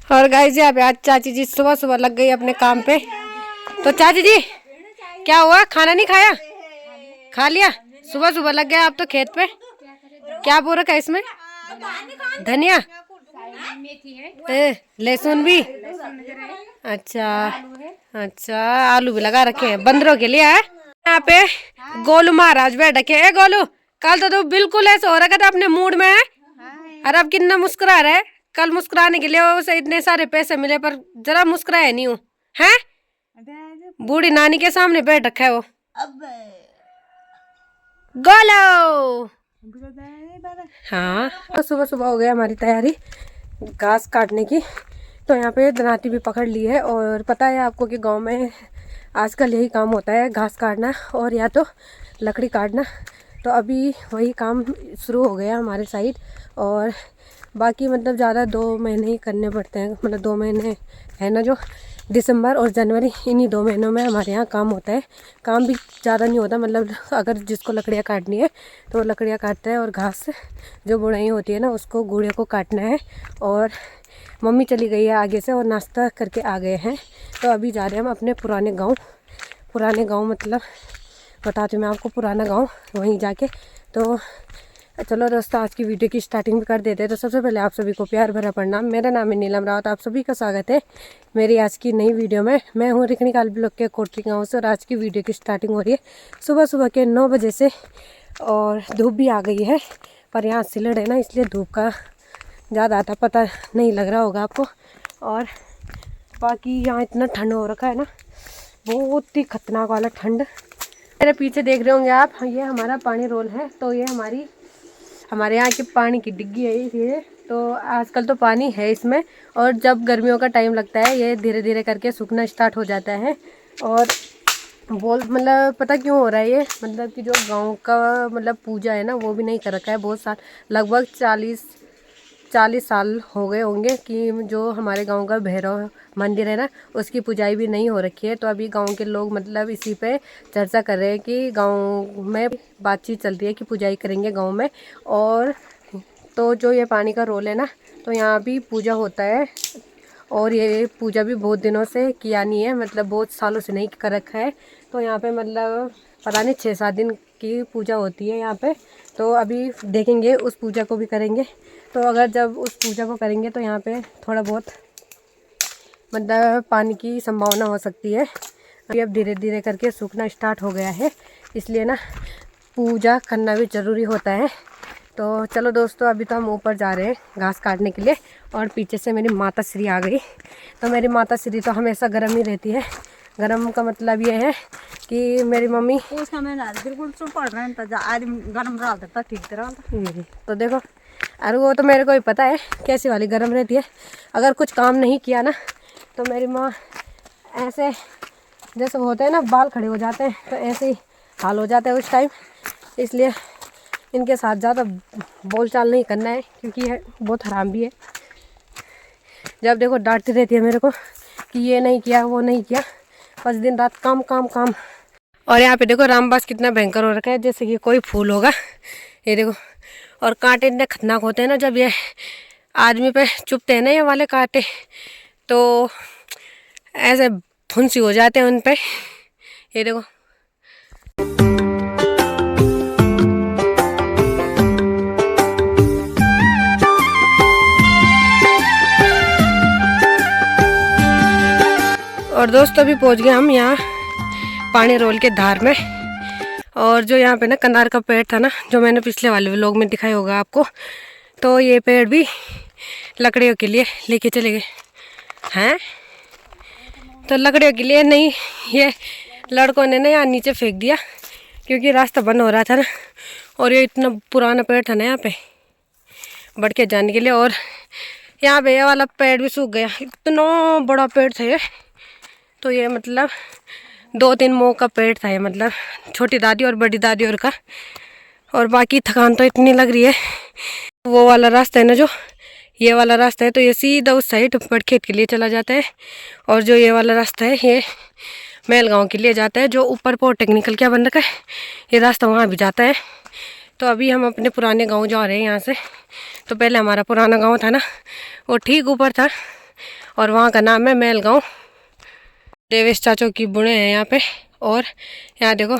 और गाइस यहाँ पे आज चाची जी सुबह सुबह लग गई अपने काम पे। तो चाची जी क्या हुआ, खाना नहीं खाया? खा लिया। सुबह सुबह लग गया आप तो खेत पे। क्या बो रखा है इसमें? धनिया, लहसुन भी। अच्छा अच्छा, आलू भी लगा रखे हैं बंदरों के लिए है। यहाँ पे गोलू महाराज बैठ रखे है। गोलू कल तो तू बिल्कुल ऐसा हो रखा था अपने मूड में है, और अब कितना मुस्कुरा रहा है। कल मुस्कुराने के लिए उसे इतने सारे पैसे मिले पर जरा मुस्कुराया नहीं हूँ है। बूढ़ी नानी के सामने बैठ रखा है वो। गोलो हाँ, तो सुबह सुबह हो गया हमारी तैयारी घास काटने की। तो यहाँ पे दनाती भी पकड़ ली है। और पता है आपको कि गांव में आजकल यही काम होता है, घास काटना और या तो लकड़ी काटना। तो अभी वही काम शुरू हो गया हमारे साइड। और बाकी मतलब ज़्यादा 2 महीने ही करने पड़ते हैं, मतलब 2 महीने है ना, जो दिसंबर और जनवरी, इन्हीं 2 महीनों में हमारे यहाँ काम होता है। काम भी ज़्यादा नहीं होता, मतलब अगर जिसको लकड़ियाँ काटनी है तो वो लकड़ियाँ काटता है और घास जो बुनाई होती है ना उसको घोड़े को काटना है। और मम्मी चली गई है आगे से और नाश्ता करके आ गए हैं। तो अभी जा रहे हैं हम अपने पुराने गाँव मतलब बताती हूँ मैं आपको पुराना गाँव, वहीं जाके। तो चलो दोस्तों आज की वीडियो की स्टार्टिंग भी कर देते हैं। तो सबसे पहले आप सभी को प्यार भरा प्रणाम। मेरा नाम है नीलम रावत। आप सभी का स्वागत है मेरी आज की नई वीडियो में। मैं हूँ रिकनीकाल ब्लॉक के कोटरी गांव से और आज की वीडियो की स्टार्टिंग हो रही है सुबह सुबह के 9 बजे से। और धूप भी आ गई है, पर यहाँ सिलड़ है ना इसलिए धूप का ज़्यादा आता पता नहीं लग रहा होगा आपको। और बाकी यहाँ इतना ठंड हो रखा है ना, बहुत ही खतरनाक वाला ठंड। मेरे पीछे देख रहे होंगे आप, ये हमारा पानी रोल है। तो ये हमारे यहाँ की पानी की डिग्गी है ये। तो आजकल तो पानी है इसमें, और जब गर्मियों का टाइम लगता है ये धीरे धीरे करके सूखना स्टार्ट हो जाता है। और मतलब पता क्यों हो रहा है ये, मतलब कि जो गांव का मतलब पूजा है ना वो भी नहीं कर रखा है बहुत साल, लगभग 40 साल हो गए होंगे कि जो हमारे गांव का भैरव मंदिर है ना उसकी पुजाई भी नहीं हो रखी है। तो अभी गांव के लोग मतलब इसी पे चर्चा कर रहे हैं कि गांव में बातचीत चल रही है कि पुजाई करेंगे गांव में। और तो जो ये पानी का रोल है ना, तो यहाँ भी पूजा होता है। और ये पूजा भी बहुत दिनों से किया नहीं है, मतलब बहुत सालों से नहीं कर रखा है। तो यहाँ पे मतलब पता नहीं 6-7 दिन की पूजा होती है यहाँ पे। तो अभी देखेंगे उस पूजा को भी करेंगे। तो अगर जब उस पूजा को करेंगे तो यहाँ पे थोड़ा बहुत मतलब पानी की संभावना हो सकती है। अभी अब धीरे धीरे करके सूखना स्टार्ट हो गया है, इसलिए ना पूजा करना भी ज़रूरी होता है। तो चलो दोस्तों अभी तो हम ऊपर जा रहे हैं घास काटने के लिए। और पीछे से मेरी माता श्री आ गई। तो मेरी माता श्री तो हमेशा गर्म ही रहती है। गर्म का मतलब ये है कि मेरी मम्मी बिल्कुल गर्म रहा ठीक तरह। तो देखो, अरे वो तो मेरे को भी पता है कैसी वाली गर्म रहती है। अगर कुछ काम नहीं किया ना तो मेरी माँ ऐसे जैसे होते हैं ना बाल खड़े हो जाते हैं, तो ऐसे ही हाल हो जाता है उस टाइम। इसलिए इनके साथ ज़्यादा बोलचाल नहीं करना है क्योंकि ये बहुत हराम भी है। जब देखो डांटती रहती है मेरे को कि ये नहीं किया वो नहीं किया, बस दिन रात काम काम काम। और यहाँ पे देखो रामबास कितना भयंकर हो रखा है, जैसे कि कोई फूल होगा। ये देखो, और कांटे इतने खतरनाक होते हैं ना जब ये आदमी पे चुभते हैं ना ये वाले कांटे, तो ऐसे फुंसी हो जाते हैं उन पे। ये देखो और दोस्तों अभी पहुंच गए हम यहाँ पानी रोल के धार में। और जो यहाँ पे ना कंधार का पेड़ था ना, जो मैंने पिछले वाले व्लॉग में दिखाया होगा आपको, तो ये पेड़ भी लकड़ियों के लिए लेके चले गए हैं। तो लकड़ियों के लिए नहीं, ये लड़कों ने ना यहाँ नीचे फेंक दिया क्योंकि रास्ता बंद हो रहा था ना। और ये इतना पुराना पेड़ था ना यहाँ पे बढ़ के जाने के लिए। और यहाँ पे ये वाला पेड़ भी सूख गया, इतना बड़ा पेड़ था ये। तो ये मतलब 2-3 मोह का पेड़ था ये, मतलब छोटी दादी और बड़ी दादी और का। और बाकी थकान तो इतनी लग रही है। वो वाला रास्ता है ना, जो ये वाला रास्ता है, तो ये सीधा उस साइड बड़खेत के लिए चला जाता है। और जो ये वाला रास्ता है ये मेल गाँव के लिए जाता है, जो ऊपर पॉलिटेक्निकल क्या बन रखा है, ये रास्ता वहाँ भी जाता है। तो अभी हम अपने पुराने गाँव जा रहे हैं यहाँ से। तो पहले हमारा पुराना गाँव था ना वो ठीक ऊपर था, और वहाँ का नाम है मेल गाँव। देवेश चाचो की बुने हैं यहाँ पे। और यहाँ देखो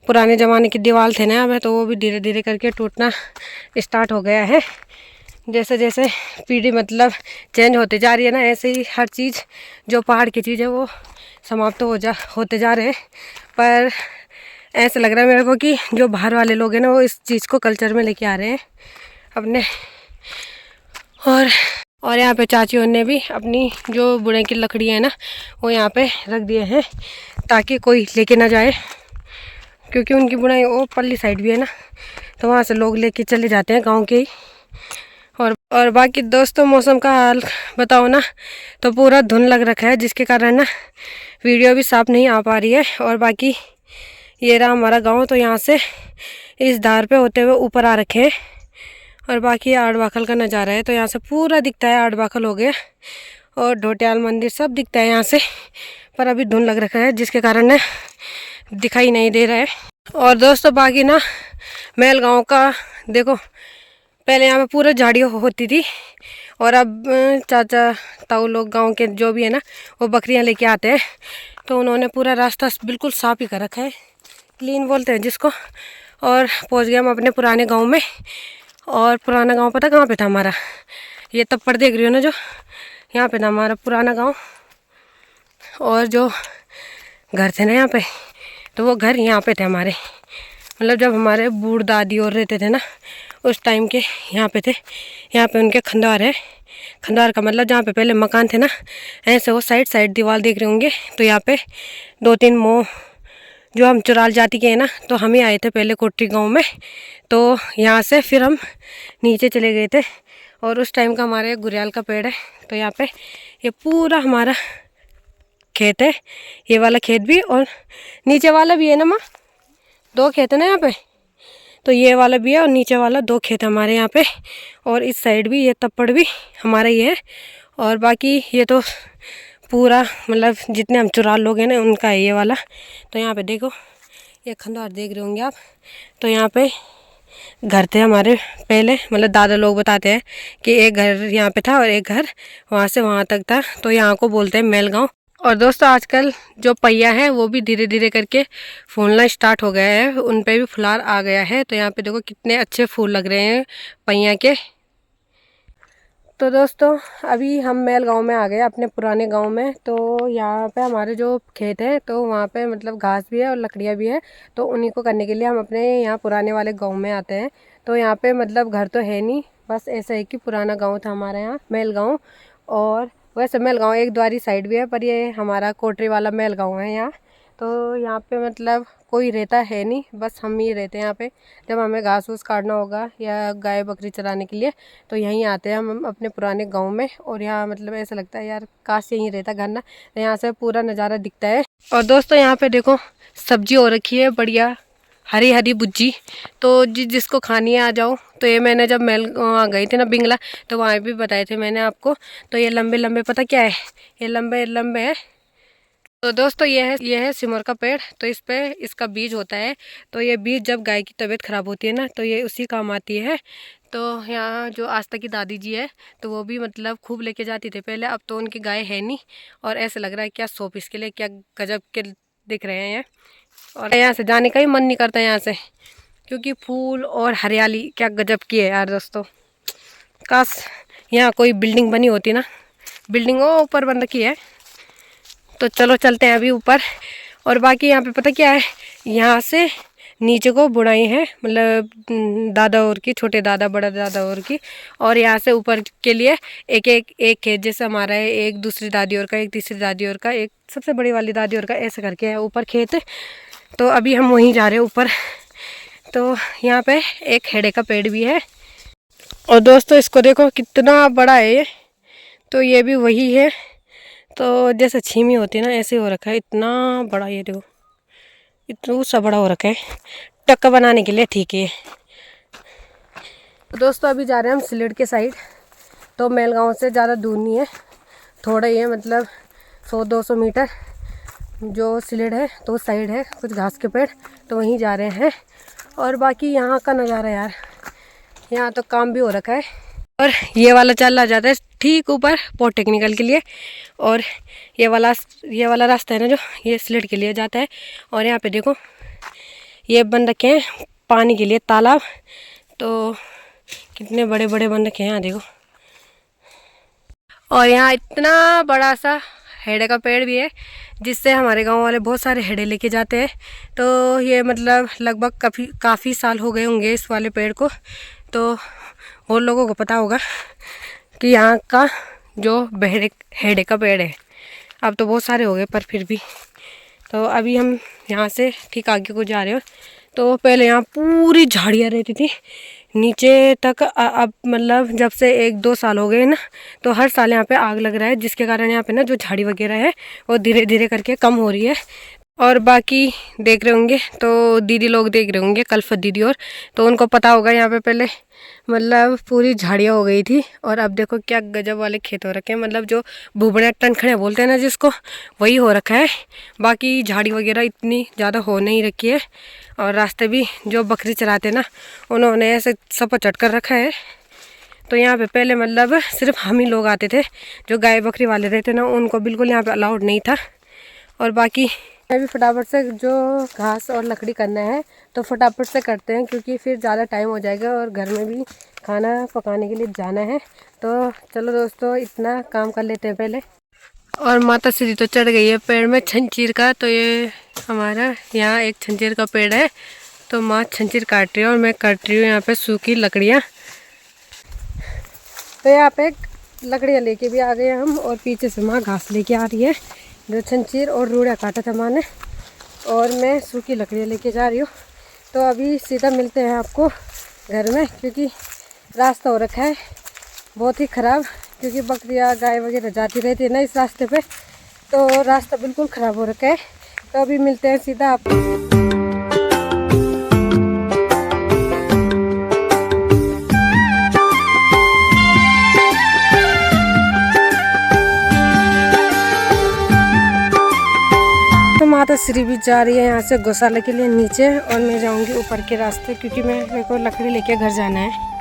पुराने ज़माने की दीवार थे ना यहाँ पे, तो वो भी धीरे धीरे करके टूटना स्टार्ट हो गया है। जैसे जैसे पीढ़ी मतलब चेंज होते जा रही है ना, ऐसे ही हर चीज़ जो पहाड़ की चीज़ है वो समाप्त होते जा रहे हैं। पर ऐसा लग रहा है मेरे को कि जो बाहर वाले लोग हैं ना, वो इस चीज़ को कल्चर में लेके आ रहे हैं अपने। और यहाँ पे चाचियों ने भी अपनी जो बुने की लकड़ी है ना, वो यहाँ पे रख दिए हैं ताकि कोई लेके ना जाए, क्योंकि उनकी बुनाई वो पल्ली साइड भी है ना, तो वहाँ से लोग लेके चले जाते हैं गांव के ही। और बाकी दोस्तों मौसम का हाल बताओ ना, तो पूरा धुंध लग रखा है, जिसके कारण ना वीडियो भी साफ नहीं आ पा रही है। और बाकी ये रहा हमारा गांव, तो यहाँ से इस धार पे होते हुए ऊपर आ रखे हैं। और बाकी आड़ बाखल का नज़ारा है, तो यहाँ से पूरा दिखता है, आड़ बाखल हो गया और ढोटियाल मंदिर सब दिखता है यहाँ से। पर अभी धुंध लग रखा है, जिसके कारण ना दिखाई नहीं दे रहा है। और दोस्तों बाकी ना मेल गाँव का देखो, पहले यहाँ पे पूरा झाड़ियाँ होती थी, और अब चाचा ताऊ लोग गांव के जो भी है ना, वो बकरियाँ लेके आते हैं, तो उन्होंने पूरा रास्ता बिल्कुल साफ ही कर रखा है, क्लीन बोलते हैं जिसको। और पहुँच गए हम अपने पुराने गांव में। और पुराना गांव पता कहाँ पे था हमारा? ये तप्पड़ देख रही हो ना, जो यहाँ पे था हमारा पुराना गाँव। और जो घर थे ना यहाँ पे, तो वो घर यहाँ पे थे हमारे, मतलब जब हमारे बूढ़ दादी और रहते थे ना, उस टाइम के यहाँ पे थे। यहाँ पे उनके खंडवार है। खंडवार का मतलब जहाँ पे पहले मकान थे ना, ऐसे वो साइड साइड दीवार देख रहे होंगे, तो यहाँ पे 2-3 मोह जो हम चुराल जाति के हैं ना, तो हम ही आए थे पहले कोटरी गांव में। तो यहाँ से फिर हम नीचे चले गए थे, और उस टाइम का हमारे गुरियाल का पेड़ है। तो यहाँ पे ये पूरा हमारा खेत है, ये वाला खेत भी और नीचे वाला भी है ना माँ, 2 खेत है ना यहाँ पे। तो ये वाला भी है और नीचे वाला 2 खेत हमारे यहाँ पे, और इस साइड भी ये तप्पड़ भी हमारा ही है। और बाकी ये तो पूरा मतलब जितने हम चुराल लोग हैं ना, उनका है ये वाला। तो यहाँ पे देखो ये खंडवार देख रहे होंगे आप, तो यहाँ पे घर थे हमारे पहले, मतलब दादा लोग बताते हैं कि एक घर यहाँ पे था और एक घर वहाँ से वहाँ तक था। तो यहाँ को बोलते हैं मेल गाँव। और दोस्तों आजकल जो पहिया है वो भी धीरे धीरे करके फूलना स्टार्ट हो गया है, उन पे भी फुलार आ गया है। तो यहाँ पे देखो कितने अच्छे फूल लग रहे हैं पहिया के। तो दोस्तों अभी हम मेल गांव में आ गए, अपने पुराने गांव में। तो यहाँ पे हमारे जो खेत है, तो वहाँ पे मतलब घास भी है और लकड़ियाँ भी है, तो उन्हीं को करने के लिए हम अपने यहाँ पुराने वाले गाँव में आते हैं। तो यहाँ पे मतलब घर तो है नहीं, बस ऐसा है कि पुराना गाँव था हमारे यहाँ मेल गाँव। और वैसे मेल गाँव एक द्वारी साइड भी है, पर ये हमारा कोटरी वाला मेल गाँव है यहाँ। तो यहाँ पे मतलब कोई रहता है नहीं, बस हम ही रहते हैं यहाँ पे। जब हमें घास फूस काटना होगा या गाय बकरी चराने के लिए, तो यहीं आते हैं हम अपने पुराने गांव में। और यहाँ मतलब ऐसा लगता है यार काश यहीं रहता घर ना, तो यहाँ से पूरा नज़ारा दिखता है। और दोस्तों यहाँ पे देखो सब्जी हो रखी है बढ़िया, हरी हरी भुज्जी। तो जिसको खानी है आ जाओ। तो ये मैंने जब मेल वहाँ गई थी ना बिंगला, तो वहाँ भी बताए थे मैंने आपको। तो ये लंबे लंबे पता क्या है, ये लंबे लंबे है। तो दोस्तों ये है सिमर का पेड़। तो इस पे इसका बीज होता है, तो ये बीज जब गाय की तबीयत ख़राब होती है ना, तो ये उसी काम आती है। तो यहाँ जो आस्था की दादी जी है, तो वो भी मतलब खूब लेके जाती थे पहले, अब तो उनकी गाय है नहीं। और ऐसा लग रहा है क्या सोप इसके लिए, क्या गजब के दिख रहे हैं। और यहाँ से जाने का ही मन नहीं करता यहाँ से, क्योंकि फूल और हरियाली क्या गजब की है यार दोस्तों। काश यहाँ कोई बिल्डिंग बनी होती ना, बिल्डिंग वो ऊपर बन रखी है। तो चलो चलते हैं अभी ऊपर। और बाकी यहाँ पे पता क्या है, यहाँ से नीचे को बुनाई है, मतलब दादा और की, छोटे दादा बड़ा दादा और की। और यहाँ से ऊपर के लिए एक खेत जैसे हमारा है, एक दूसरी दादी और का, एक तीसरी दादी और का, एक सबसे बड़ी वाली दादी और का, ऐसे करके है ऊपर खेत। तो अभी हम वहीं जा रहे हैं ऊपर। तो यहाँ पे एक हेड़े का पेड़ भी है। और दोस्तों इसको देखो कितना बड़ा है ये, तो ये भी वही है। तो जैसे छीमी होती है ना, ऐसे हो रखा है, इतना बड़ा। ये देखो इतना सा बड़ा हो रखा है, टक्का बनाने के लिए ठीक है। तो दोस्तों अभी जा रहे हैं हम सिलेट के साइड। तो मेल गाँव से ज़्यादा दूर नहीं है, थोड़ा ही है, मतलब 100-200 मीटर जो सिलेट है, तो उस साइड है कुछ घास के पेड़, तो वहीं जा रहे हैं। और बाकी यहाँ का नज़ारा यार, यहाँ तो काम भी हो रखा है। और ये वाला चला जाता है ठीक ऊपर पॉलिटेक्निकल के लिए, और ये वाला रास्ता है ना जो, ये सिलेट के लिए जाता है। और यहाँ पे देखो ये बन रखे हैं पानी के लिए तालाब, तो कितने बड़े बड़े बन रखे हैं यहाँ देखो। और यहाँ इतना बड़ा सा हेड़े का पेड़ भी है, जिससे हमारे गांव वाले बहुत सारे हेड़े लेके जाते हैं। तो ये मतलब लगभग काफ़ी साल हो गए होंगे इस वाले पेड़ को, तो और लोगों को पता होगा कि यहाँ का जो हेड़े का पेड़ है। अब तो बहुत सारे हो गए पर फिर भी। तो अभी हम यहाँ से ठीक आगे को जा रहे हो, तो पहले यहाँ पूरी झाड़ियाँ रहती थी नीचे तक। अब मतलब जब से 1-2 साल हो गए ना, तो हर साल यहाँ पे आग लग रहा है, जिसके कारण यहाँ पे ना जो झाड़ी वगैरह है वो धीरे धीरे करके कम हो रही है। और बाकी देख रहे होंगे तो दीदी लोग देख रहे होंगे, कल्फत दीदी, और तो उनको पता होगा यहाँ पे पहले मतलब पूरी झाड़ियाँ हो गई थी, और अब देखो क्या गजब वाले खेत हो रखे हैं। मतलब जो भुबड़े टनखड़े बोलते हैं ना जिसको, वही हो रखा है। बाकी झाड़ी वगैरह इतनी ज़्यादा हो नहीं रखी है। और रास्ते भी जो बकरी चराते ना, उन्होंने ऐसे सब चट कर रखा है। तो यहाँ पे पहले मतलब सिर्फ हम ही लोग आते थे, जो गाय बकरी वाले रहते ना उनको बिल्कुल यहाँ पे अलाउड नहीं था। और बाकी मैं भी फटाफट से जो घास और लकड़ी करना है तो फटाफट से करते हैं, क्योंकि फिर ज़्यादा टाइम हो जाएगा और घर में भी खाना पकाने के लिए जाना है। तो चलो दोस्तों इतना काम कर लेते हैं पहले। और माता श्री तो चढ़ गई है पेड़ में छंचीर का। तो ये हमारा यहाँ एक छंचीर का पेड़ है, तो माँ छंचीर काट रही है और मैं काट रही हूँ यहाँ पे सूखी लकड़ियाँ। तो यहाँ पे लकड़ियाँ लेके भी आ गए हम, और पीछे से माँ घास लेके आ रही है, जो छंचीर और रूड़ा काटा था माँ ने, और मैं सूखी लकड़ियाँ लेके जा रही हूँ। तो अभी सीधा मिलते हैं आपको घर में, क्योंकि रास्ता हो रखा है बहुत ही ख़राब, क्योंकि बकरियाँ गाय वगैरह जाती रहती है ना इस रास्ते पे, तो रास्ता बिल्कुल ख़राब हो रखा है। तो अभी मिलते हैं सीधा आपको। माता श्री भी जा रही है यहाँ से गौशाला के लिए नीचे, और मैं जाऊँगी ऊपर के रास्ते, क्योंकि मेरे को लकड़ी लेके घर जाना है।